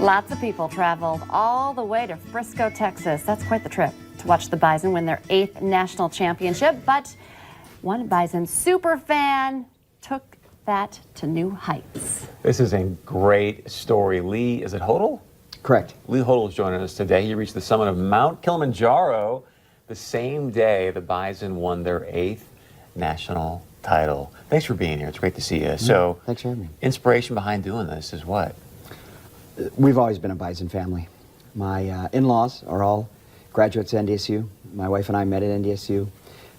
Lots of people traveled all the way to Frisco, Texas. That's quite the trip to watch the Bison win their 8th national championship. But one Bison super fan took that to new heights. This is a great story. Lee, is it Hoedl? Correct. Lee Hoedl is joining us today. He reached the summit of Mount Kilimanjaro the same day the Bison won their 8th national title. Thanks for being here. It's great to see you. So, thanks for having me. Inspiration behind doing this is what? We've always been a Bison family. My in-laws are all graduates at NDSU. My wife and I met at NDSU.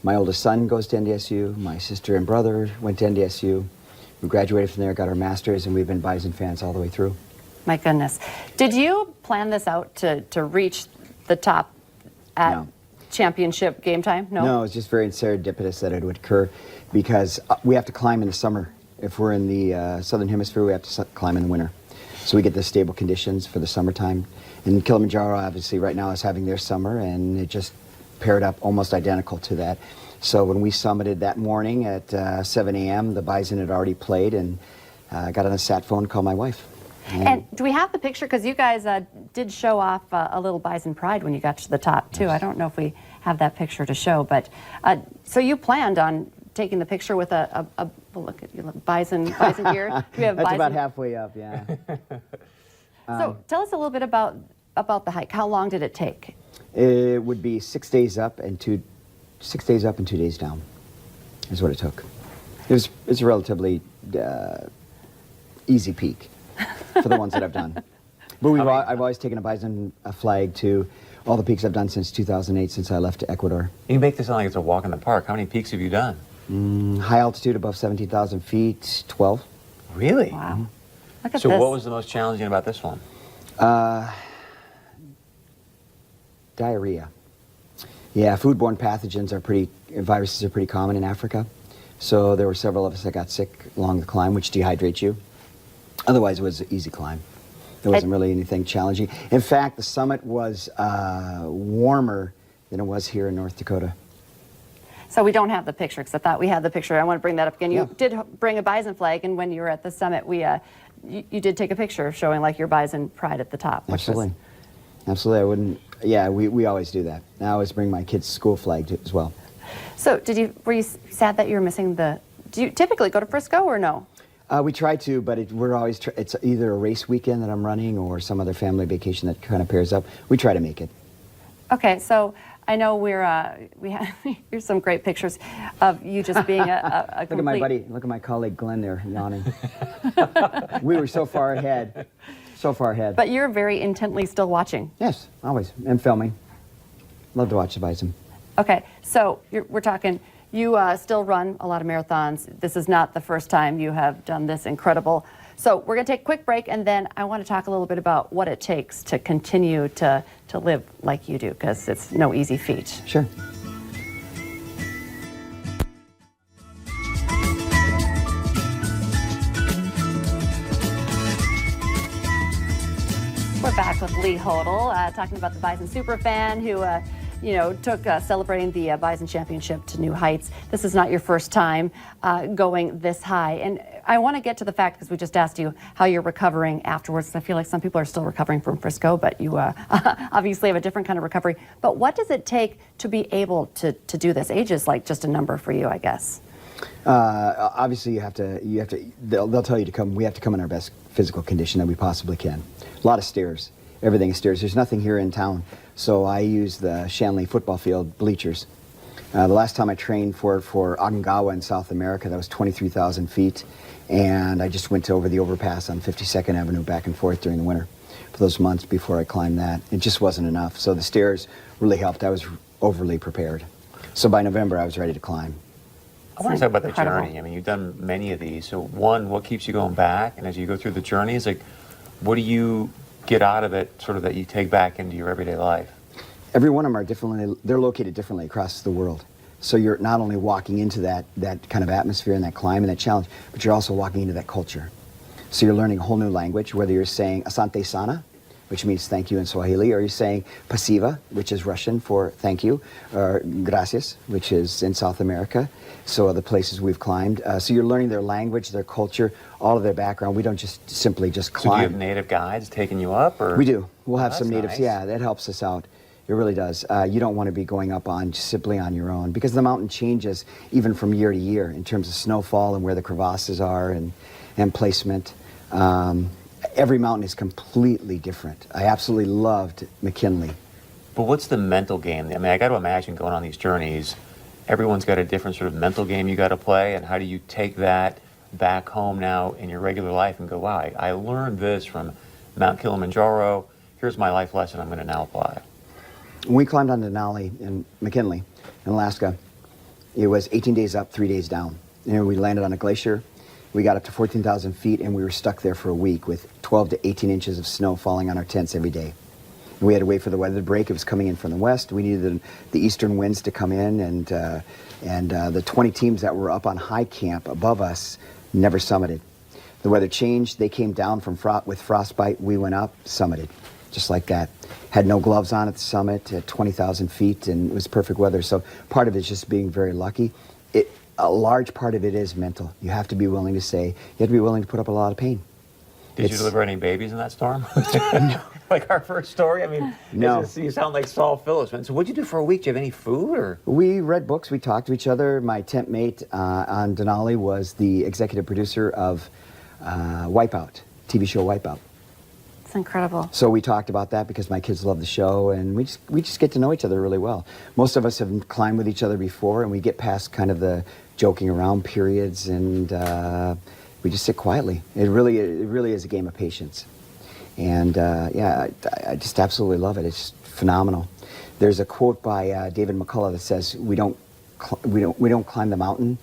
My oldest son goes to NDSU. My sister and brother went to NDSU. We graduated from there, got our masters, and we've been Bison fans all the way through. My goodness. Did you plan this out to reach the top at championship game time? No? No, it's just very serendipitous that it would occur because we have to climb in the summer. If we're in the southern hemisphere, we have to climb in the winter. So we get the stable conditions for the summertime. And Kilimanjaro, obviously, right now is having their summer, and it just paired up almost identical to that. So when we summited that morning at 7 a.m., the Bison had already played, and I got on a sat phone and called my wife. And do we have the picture? Because you guys did show off a little Bison pride when you got to the top, too. Yes. I don't know if we have that picture to show, but so you planned on taking the picture with a look at you, bison gear. Do we have That's bison? about halfway up, yeah. So tell us a little bit about the hike. How long did it take? It would be 6 days up and 2 days down, is what it took. It's a relatively easy peak for the ones that I've done. But I've always taken a Bison flag to all the peaks I've done since 2008, since I left Ecuador. You make this sound like it's a walk in the park. How many peaks have you done? High altitude above 17,000 feet, 12. Really? Wow. Mm-hmm. Look at so this. What was the most challenging about this one? Diarrhea. Yeah, foodborne pathogens viruses are pretty common in Africa. So there were several of us that got sick along the climb, which dehydrates you. Otherwise, it was an easy climb. There wasn't really anything challenging. In fact, the summit was warmer than it was here in North Dakota. So we don't have the picture, because I thought we had the picture. I want to bring that up again. You did bring a Bison flag, and when you were at the summit, you did take a picture showing like your Bison pride at the top. Absolutely. Absolutely. I wouldn't. Yeah, we always do that. I always bring my kids' school flag as well. So were you sad that you were missing do you typically go to Frisco or no? We try to, but it's either a race weekend that I'm running or some other family vacation that kind of pairs up. We try to make it. Okay, so I know here's some great pictures of you just being a Look at my buddy, look at my colleague Glenn there yawning. We were so far ahead, so far ahead. But you're very intently still watching. Yes, always, and filming. Love to watch the Bison. Okay, so we're talking, you still run a lot of marathons. This is not the first time you have done this incredible. So we're going to take a quick break, and then I want to talk a little bit about what it takes to continue to live like you do, because it's no easy feat. Sure. We're back with Lee Hoedl, talking about the Bison superfan who took celebrating the Bison Championship to new heights. This is not your first time going this high. And I want to get to the fact, because we just asked you how you're recovering afterwards. I feel like some people are still recovering from Frisco, but you obviously have a different kind of recovery. But what does it take to be able to do this? Age is like just a number for you, I guess. Obviously, they'll tell you to come. We have to come in our best physical condition that we possibly can. A lot of stairs. Everything is stairs. There's nothing here in town. So I use the Shanley football field bleachers. The last time I trained for Aconcagua in South America, that was 23,000 feet. And I just went over the overpass on 52nd Avenue back and forth during the winter for those months before I climbed that. It just wasn't enough. So the stairs really helped. I was overly prepared. So by November, I was ready to climb. I want to talk about the journey. I mean, you've done many of these. So one, what keeps you going back? And as you go through the journey, it's like, what do you get out of it sort of that you take back into your everyday life? Every one of them they're located differently across the world. So you're not only walking into that kind of atmosphere and that climb and that challenge, but you're also walking into that culture. So you're learning a whole new language, whether you're saying Asante Sana which means thank you in Swahili, or you're saying pasiva, which is Russian for thank you, or gracias, which is in South America. So other places we've climbed. So you're learning their language, their culture, all of their background. We don't just simply just climb. So do you have native guides taking you up? Or? We do. We'll have Oh, some that's natives. nice. Yeah, that helps us out. It really does. You don't want to be going up on simply on your own, because the mountain changes even from year to year in terms of snowfall and where the crevasses are and placement. Every mountain is completely different. I absolutely loved McKinley. But what's the mental game? I mean, I got to imagine going on these journeys, everyone's got a different sort of mental game you got to play, and how do you take that back home now in your regular life and go, wow, I learned this from Mount Kilimanjaro. Here's my life lesson I'm going to now apply. When we climbed on Denali in McKinley, in Alaska, it was 18 days up, 3 days down. And we landed on a glacier. We got up to 14,000 feet, and we were stuck there for a week with 12 to 18 inches of snow falling on our tents every day. And we had to wait for the weather to break. It was coming in from the west. We needed the eastern winds to come in, and the 20 teams that were up on high camp above us never summited. The weather changed. They came down from with frostbite. We went up, summited, just like that. Had no gloves on at the summit at 20,000 feet, and it was perfect weather. So part of it is just being very lucky. A large part of it is mental. You have to be willing to you have to be willing to put up a lot of pain. Did you deliver any babies in that storm? Like our first story? I mean, No. You sound like Saul Phillips, man. So what'd you do for a week? Do you have any food? Or? We read books. We talked to each other. My tent mate on Denali was the executive producer of Wipeout, TV show Wipeout. It's incredible. So we talked about that because my kids love the show, and we just get to know each other really well. Most of us have climbed with each other before, and we get past kind of the joking around periods, and we just sit quietly. It really is a game of patience. And yeah, I just absolutely love it. It's phenomenal. There's a quote by David McCullough that says, "We don't climb the mountain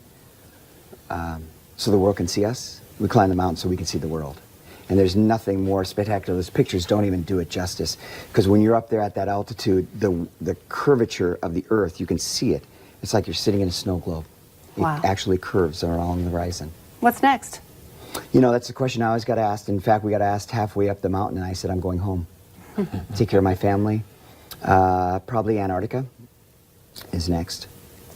so the world can see us. We climb the mountain so we can see the world." And there's nothing more spectacular. Those pictures don't even do it justice, because when you're up there at that altitude, the curvature of the earth, you can see it. It's like you're sitting in a snow globe. Wow. It actually curves along the horizon. What's next? You know, that's the question I always got asked. In fact, we got asked halfway up the mountain, and I said, I'm going home. Take care of my family. Probably Antarctica is next.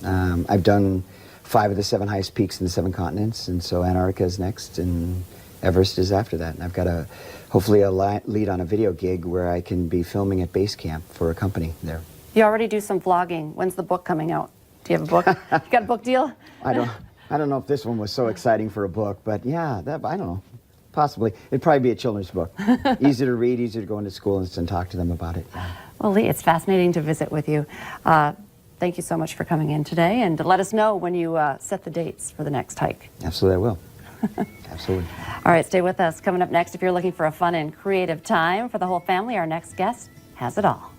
I've done 5 of the 7 highest peaks in the 7 continents, and so Antarctica is next, and Everest is after that. And I've got hopefully a lead on a video gig where I can be filming at base camp for a company there. You already do some vlogging. When's the book coming out? Do you have a book? You got a book deal? I don't know if this one was so exciting for a book, but yeah, I don't know. Possibly. It'd probably be a children's book. Easy to read, easy to go into school and talk to them about it. Yeah. Well, Lee, it's fascinating to visit with you. Thank you so much for coming in today, and let us know when you set the dates for the next hike. Absolutely, I will. Absolutely. All right, stay with us. Coming up next, if you're looking for a fun and creative time for the whole family, our next guest has it all.